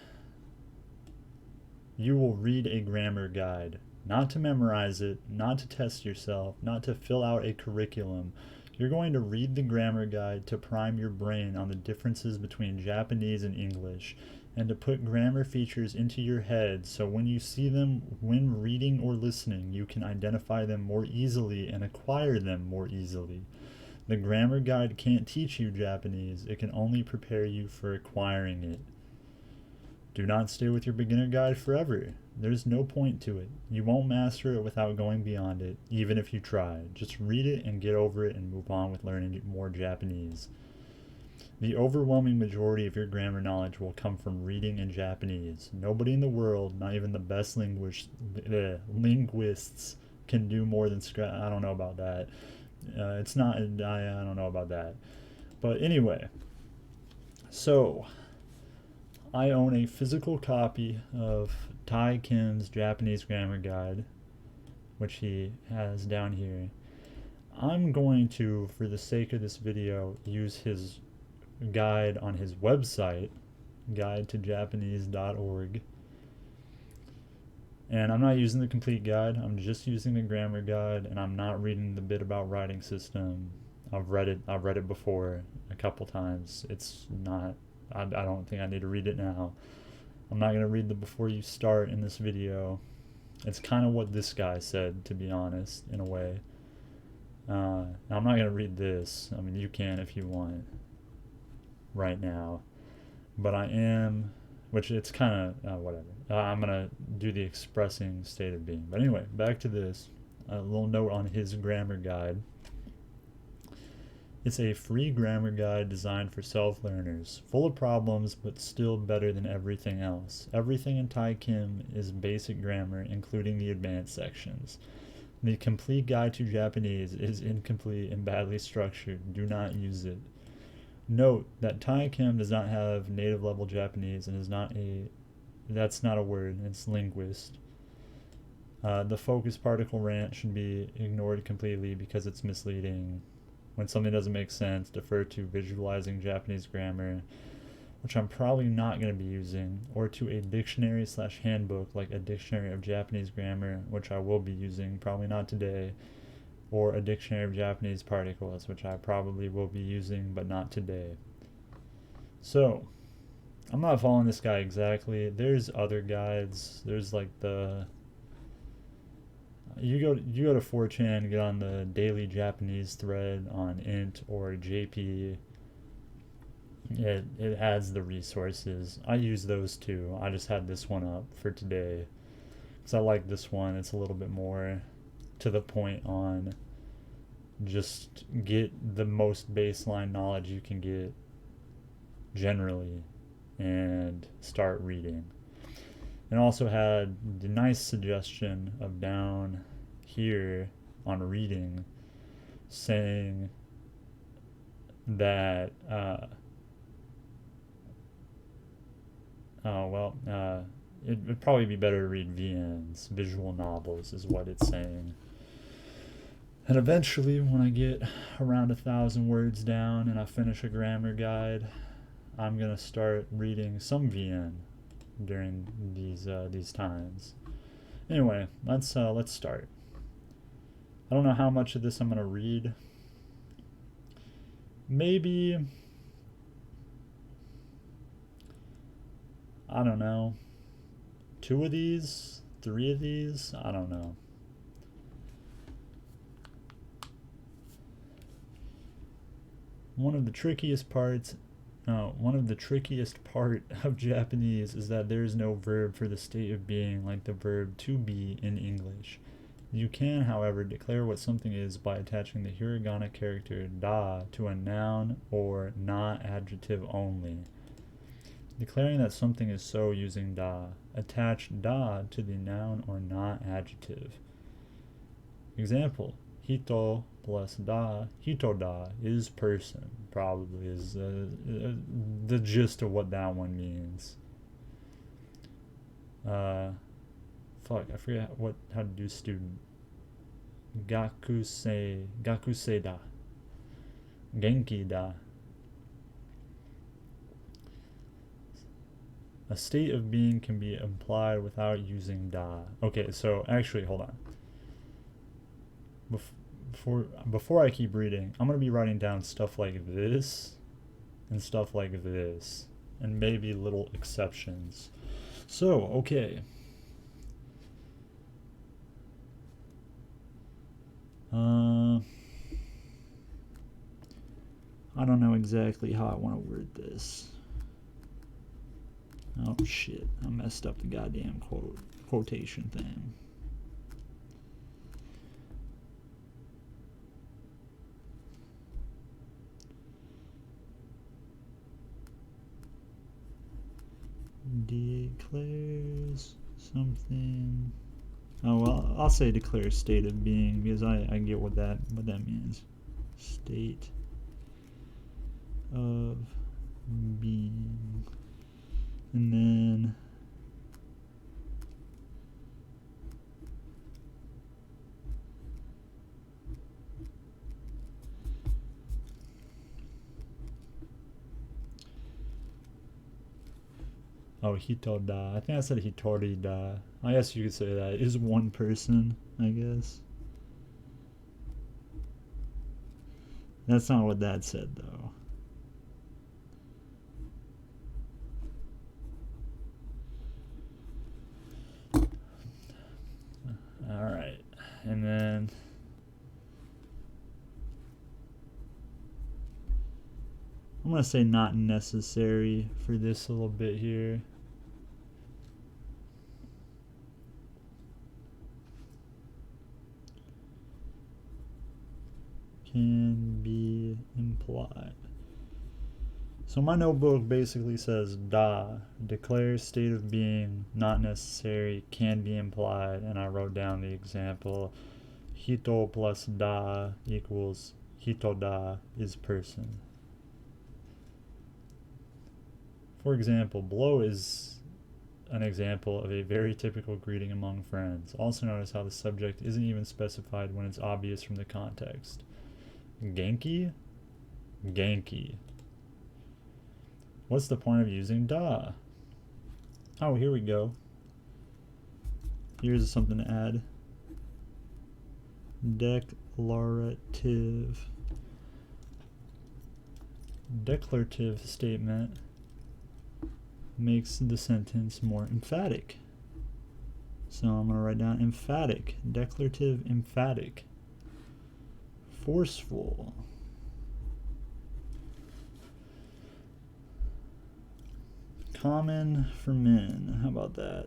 [SPEAKER 1] you will read a grammar guide. Not to memorize it, not to test yourself, not to fill out a curriculum. You're going to read the grammar guide to prime your brain on the differences between Japanese and English, and to put grammar features into your head so when you see them when reading or listening, you can identify them more easily and acquire them more easily. The grammar guide can't teach you Japanese, it can only prepare you for acquiring it. Do not stay with your beginner guide forever. There's no point to it. You won't master it without going beyond it, even if you try. Just read it and get over it and move on with learning more Japanese. The overwhelming majority of your grammar knowledge will come from reading in Japanese. Nobody in the world, not even the best linguists, can do more than I don't know about that. It's not, I don't know about that. But anyway, so I own a physical copy of Tai Kim's Japanese Grammar Guide, which he has down here. I'm going to, for the sake of this video, use his guide on his website, guidetojapanese.org. And I'm not using the complete guide, I'm just using the grammar guide, and I'm not reading the bit about writing system. I've read it before a couple times. It's not, I don't think I need to read it now. I'm not going to read the before you start in this video. It's kind of what this guy said, to be honest, in a way. Now I'm not going to read this. I mean, you can if you want right now. But I am, which it's kind of, whatever. I'm going to do the expressing state of being. But anyway, back to this. A little note on his grammar guide. It's a free grammar guide designed for self-learners, full of problems but still better than everything else. Everything in Tai Kim is basic grammar, including the advanced sections. The complete guide to Japanese is incomplete and badly structured. Do not use it. Note that Tai Kim does not have native level Japanese and is not that's not a word, it's linguist. The focus particle rant should be ignored completely because it's misleading. When something doesn't make sense, defer to visualizing Japanese grammar, which I'm probably not going to be using, or to a dictionary/handbook like a dictionary of Japanese grammar, which I will be using, probably not today, or a dictionary of Japanese particles, which I probably will be using, but not today. So, I'm not following this guy exactly. There's other guides. There's like the... You go to 4chan, get on the daily Japanese thread on int or JP. It has the resources. I use those too. I just had this one up for today because I like this one. It's a little bit more to the point on just get the most baseline knowledge you can get generally and start reading. And also had the nice suggestion of down here on reading saying that it would probably be better to read VNs, visual novels is what it's saying. And eventually when I get around 1,000 words down and I finish a grammar guide, I'm gonna start reading some VN during these times. Anyway, let's start. I don't know how much of this I'm gonna read. Maybe, I don't know, 2 of these, 3 of these, I don't know. One of the trickiest part of Japanese is that there is no verb for the state of being like the verb to be in English. You can, however, declare what something is by attaching the hiragana character da to a noun or not adjective only. Declaring that something is so using da. Attach da to the noun or not adjective. Example, hito plus da. Hito da is person, probably is the gist of what that one means. I forget how to do student. Gakusei da. Genki da. A state of being can be implied without using da. Okay, so actually, hold on. Before I keep reading, I'm going to be writing down stuff like this and stuff like this, and maybe little exceptions. So, okay. I don't know exactly how I want to word this. Oh shit, I messed up the goddamn quotation thing. Declares something. Oh well, I'll say declare state of being because I get what that means. State of being, and then hito da. I think I said hitori da. I guess you could say that is one person, I guess. That's not what that said, though. Alright, and then I'm going to say not necessary for this a little bit here. Can be implied. So my notebook basically says da, declares state of being, not necessary, can be implied, and I wrote down the example. Hito plus da equals hito da is person. For example, below is an example of a very typical greeting among friends. Also notice how the subject isn't even specified when it's obvious from the context. Genki? Genki. What's the point of using da? Oh, here we go. Here's something to add. Declarative. Declarative statement makes the sentence more emphatic. So I'm going to write down emphatic. Declarative, emphatic. Forceful. Common for men. How about that?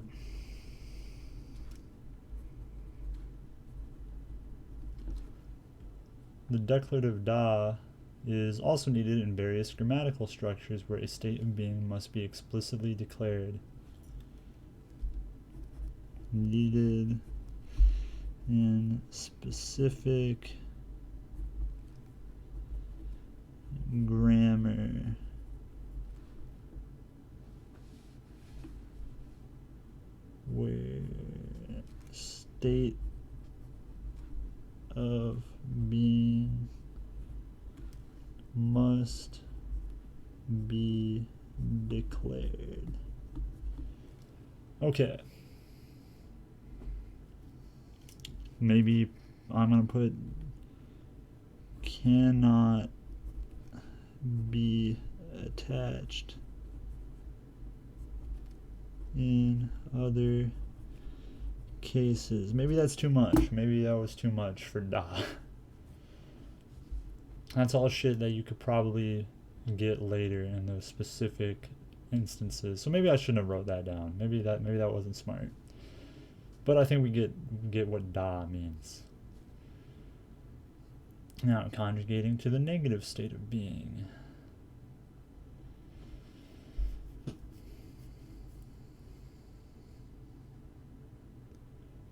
[SPEAKER 1] The declarative da is also needed in various grammatical structures where a state of being must be explicitly declared. Needed in specific grammar. Where state of being must be declared. Okay. maybe I'm gonna put cannot be attached in other cases. Maybe that's too much. Maybe that was too much for da. That's all shit that you could probably get later in those specific instances. So maybe I shouldn't have wrote that down. Maybe that wasn't smart. But I think we get what da means. Now conjugating to the negative state of being.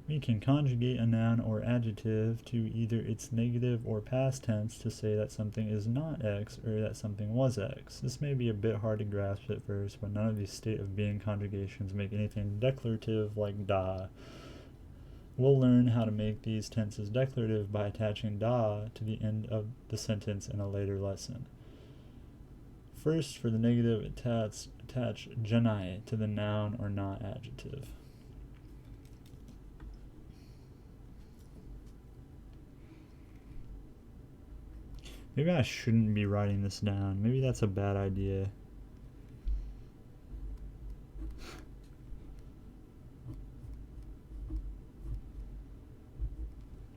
[SPEAKER 1] We can conjugate a noun or adjective to either its negative or past tense to say that something is not X or that something was X. This may be a bit hard to grasp at first, but none of these state of being conjugations make anything declarative like da. We'll learn how to make these tenses declarative by attaching da to the end of the sentence in a later lesson. First, for the negative, attach janai to the noun or not adjective. Maybe I shouldn't be writing this down. Maybe that's a bad idea.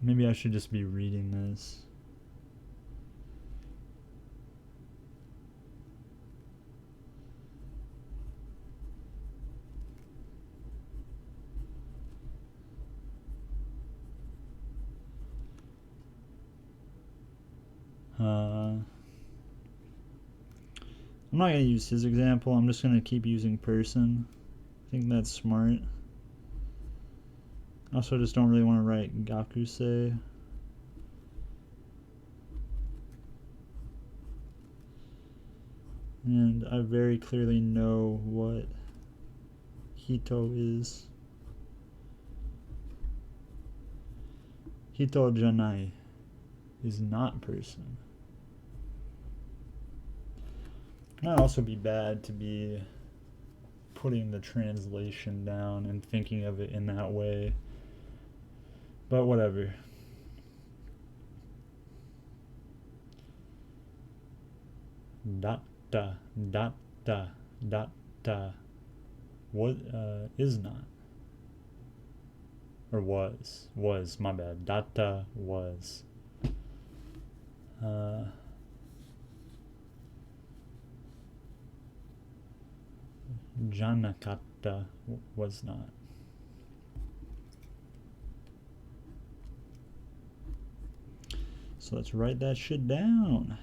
[SPEAKER 1] Maybe I should just be reading this. I'm not going to use his example. I'm just going to keep using person. I think that's smart. Also, just don't really want to write gakusei. And I very clearly know what hito is. Hito janai is not person. It might also be bad to be putting the translation down and thinking of it in that way. But whatever. Datta, datta, datta. What is not? Or was, my bad. Datta was. Janakatta was not. So let's write that shit down.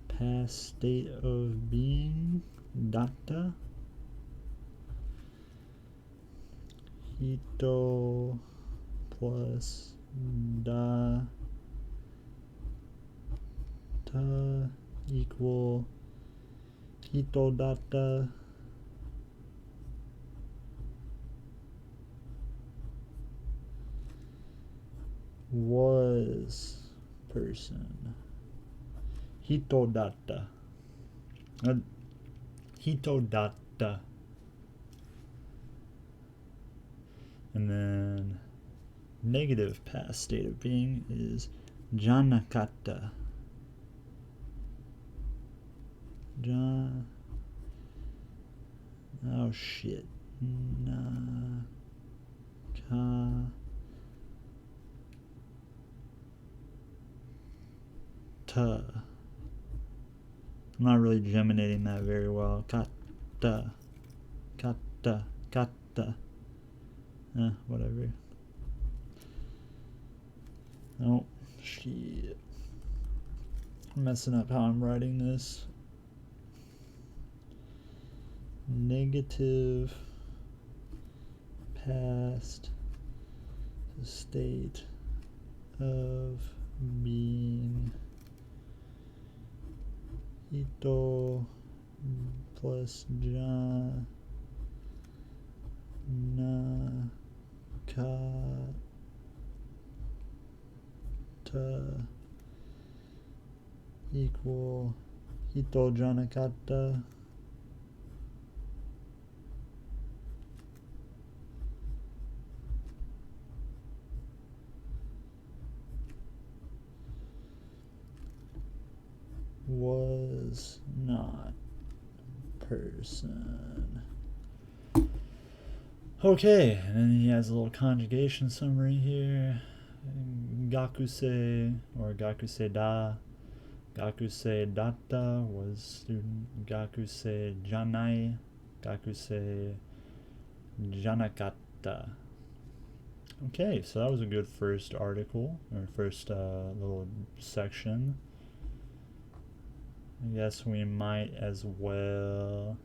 [SPEAKER 1] Past state of being, datta. Hito plus da ta equal hito datta was person. Hito datta. Hito datta. And then negative past state of being is janakatta. Oh shit. I'm not really geminating that very well. Katta. Katta. Katta. Whatever. Oh, shit. I'm messing up how I'm writing this. Negative past state of being. Ito plus janakata equal hito janakata person. Okay, and then he has a little conjugation summary here. Gakusei or gakusei da. Gakusei data was student. Gakusei janai. Gakusei janakata. Okay, so that was a good first article, or first little section. I guess we might as well.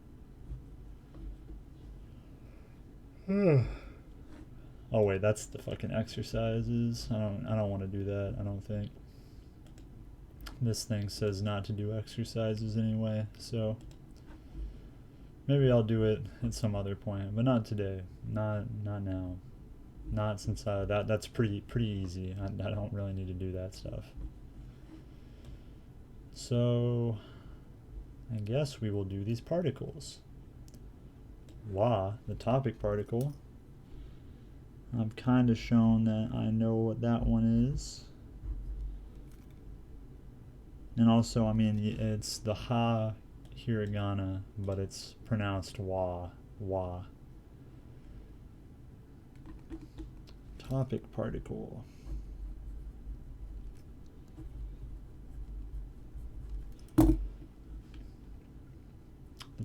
[SPEAKER 1] Oh wait, that's the fucking exercises. I don't want to do that. I don't think. This thing says not to do exercises anyway, so maybe I'll do it at some other point, but not today. Not now. Not since that's pretty easy. I don't really need to do that stuff. So I guess we will do these particles. Wa, the topic particle. I've kind of shown that I know what that one is. And also, I mean, it's the ha hiragana, but it's pronounced wa. Topic particle. The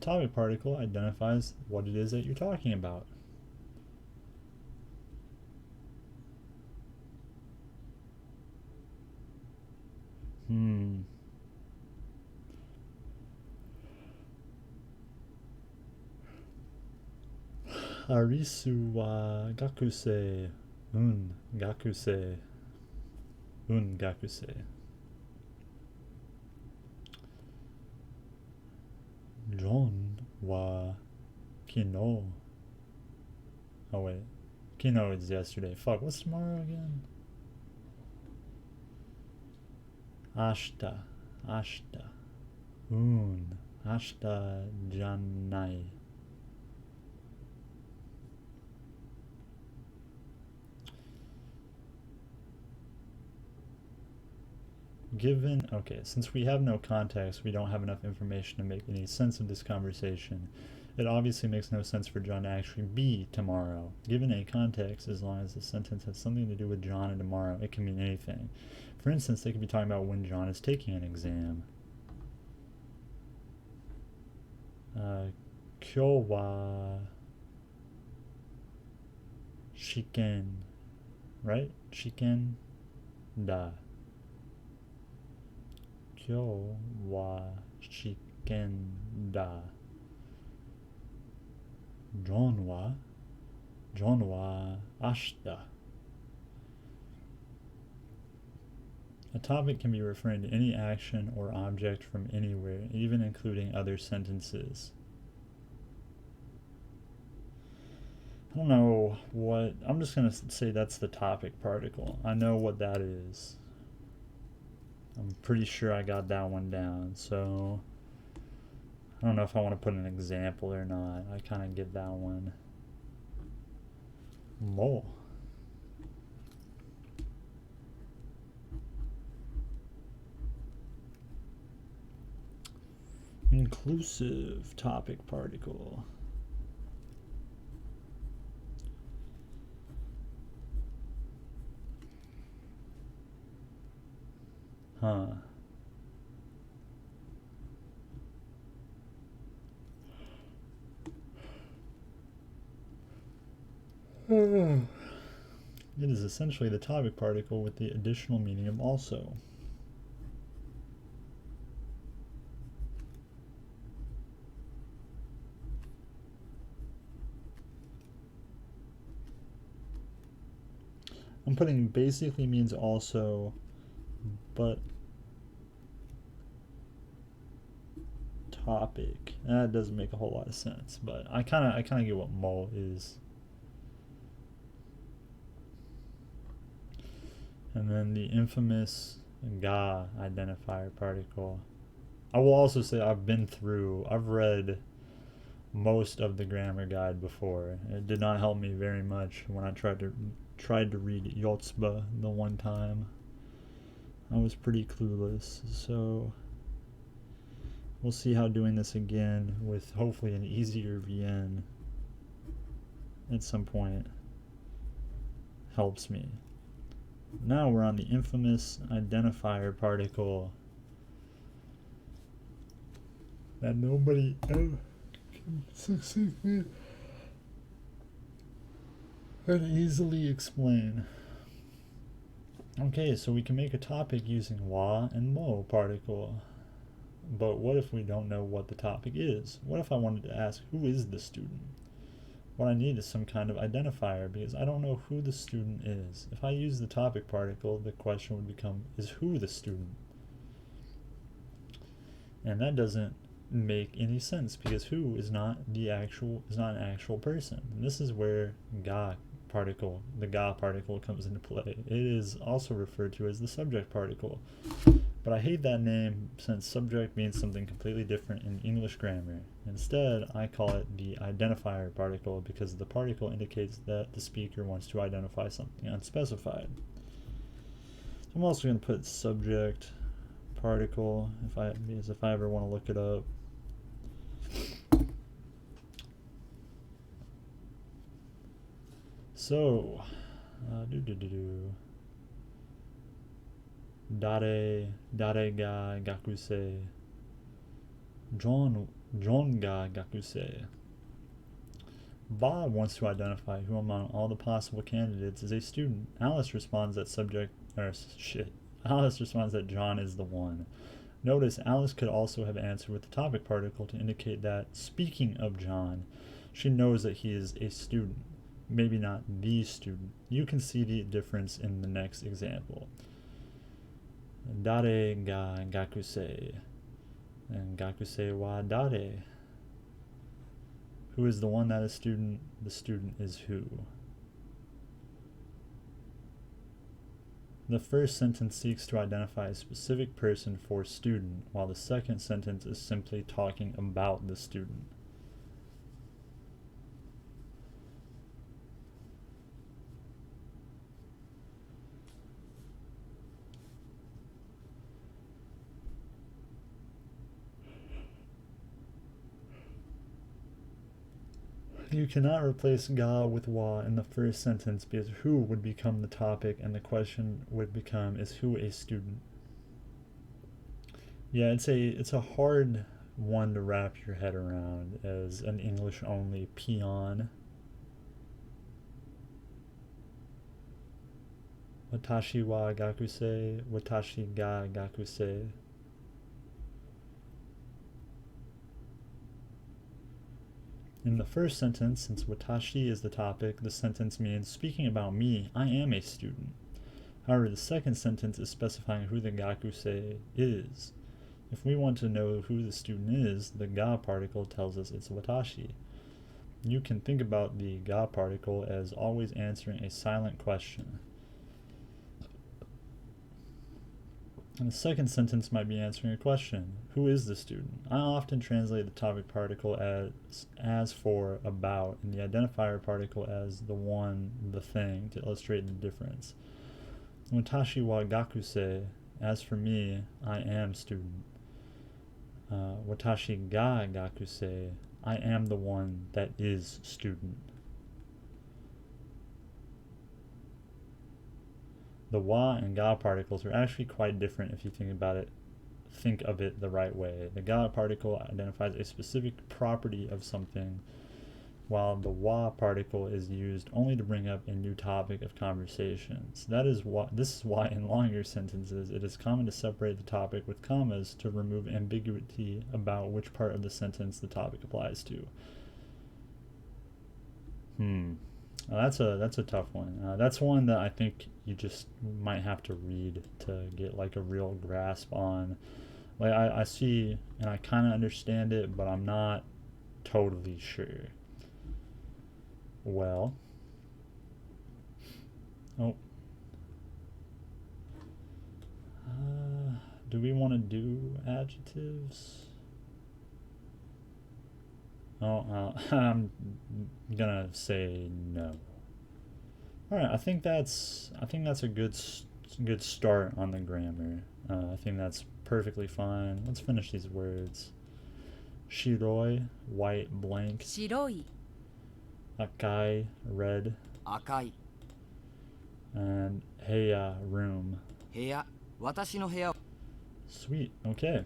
[SPEAKER 1] topic particle identifies what it is that you're talking about. Arisu wa gakusei. Gakusei. Gakusei. John wa kino. Oh wait. Kino is yesterday. Fuck, what's tomorrow again? Ashita. Ashita janai. Given, okay, since we have no context, we don't have enough information to make any sense of this conversation. It obviously makes no sense for John to actually be tomorrow. Given a context, as long as the sentence has something to do with John and tomorrow, it can mean anything. For instance, they could be talking about when John is taking an exam. Kyo wa shiken, right? Shiken da. Kyo wa shiken da. John wa ashita. A topic can be referring to any action or object from anywhere, even including other sentences. I don't know what, I'm just going to say that's the topic particle. I know what that is. I'm pretty sure I got that one down, so I don't know if I want to put an example or not. I kind of get that one. Mo. Inclusive topic particle. It is essentially the topic particle with the additional meaning of also. I'm putting basically means also, but topic. That doesn't make a whole lot of sense, but I kind of get what mo is. And then the infamous ga identifier particle. I will also say I've read most of the grammar guide before. It did not help me very much when I tried to read Yotsuba the one time. I was pretty clueless, so We'll see how doing this again with hopefully an easier VN at some point helps me. Now we're on the infamous identifier particle that nobody ever can successfully and easily explain. Okay, so we can make a topic using wa and mo particle. But what if we don't know what the topic is? What if I wanted to ask, who is the student? What I need is some kind of identifier because I don't know who the student is. If I use the topic particle, the question would become, is who the student? And that doesn't make any sense because who is not an actual person. And this is where the ga particle comes into play. It is also referred to as the subject particle. But I hate that name since subject means something completely different in English grammar. Instead, I call it the identifier particle because the particle indicates that the speaker wants to identify something unspecified. So I'm also going to put subject particle if I ever want to look it up. So, Dare ga gakuse. John ga gakuse. Bob wants to identify who among all the possible candidates is a student. Alice responds that Alice responds that John is the one. Notice Alice could also have answered with the topic particle to indicate that, speaking of John, she knows that he is a student. Maybe not the student. You can see the difference in the next example. Dare ga gakuse. And gakuse wa dare. Who is the one that is student? The student is who? The first sentence seeks to identify a specific person for student, while the second sentence is simply talking about the student. You cannot replace ga with wa in the first sentence because who would become the topic and the question would become, is who a student? Yeah, it's a hard one to wrap your head around as an English only peon. Watashi wa gakuse, watashi ga gakuse. In the first sentence, since watashi is the topic, the sentence means, speaking about me, I am a student. However, the second sentence is specifying who the gakuse is. If we want to know who the student is, the ga particle tells us it's watashi. You can think about the ga particle as always answering a silent question. And the second sentence might be answering a question. Who is the student? I often translate the topic particle as for, about, and the identifier particle as the one, the thing, to illustrate the difference. Watashi wa gakuse, as for me, I am student. Watashi ga gakuse, I am the one that is student. The wa and ga particles are actually quite different if you think of it the right way. The ga particle identifies a specific property of something, while the wa particle is used only to bring up a new topic of conversation. So this is why in longer sentences it is common to separate the topic with commas to remove ambiguity about which part of the sentence the topic applies to. That's a tough one. That's one that I think you just might have to read to get like a real grasp on. Like I see and I kind of understand it, but I'm not totally sure. Well, do we want to do adjectives? I'm gonna say no. All right, I think that's a good start on the grammar. I think that's perfectly fine. Let's finish these words. Shiroi, white, blank.
[SPEAKER 3] 白い
[SPEAKER 1] Akai, red.
[SPEAKER 2] 赤い
[SPEAKER 1] And heya, room.
[SPEAKER 2] 部屋私の部屋
[SPEAKER 1] Sweet. Okay.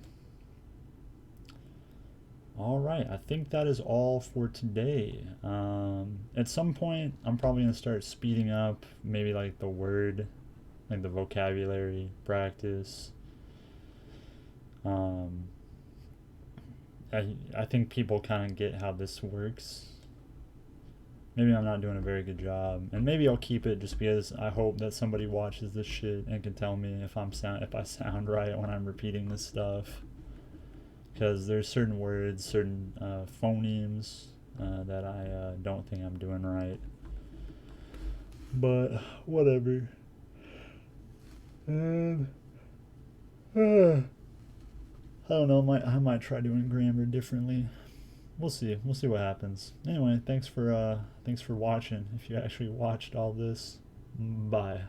[SPEAKER 1] All right. I think that is all for today. At some point, I'm probably going to start speeding up maybe like the word, like the vocabulary practice. I think people kind of get how this works. Maybe I'm not doing a very good job, and maybe I'll keep it just because I hope that somebody watches this shit and can tell me if I sound right when I'm repeating this stuff. Because there's certain words, certain phonemes that I don't think I'm doing right. But whatever. And I don't know. I might try doing grammar differently. We'll see. We'll see what happens. Anyway, thanks for watching. If you actually watched all this, bye.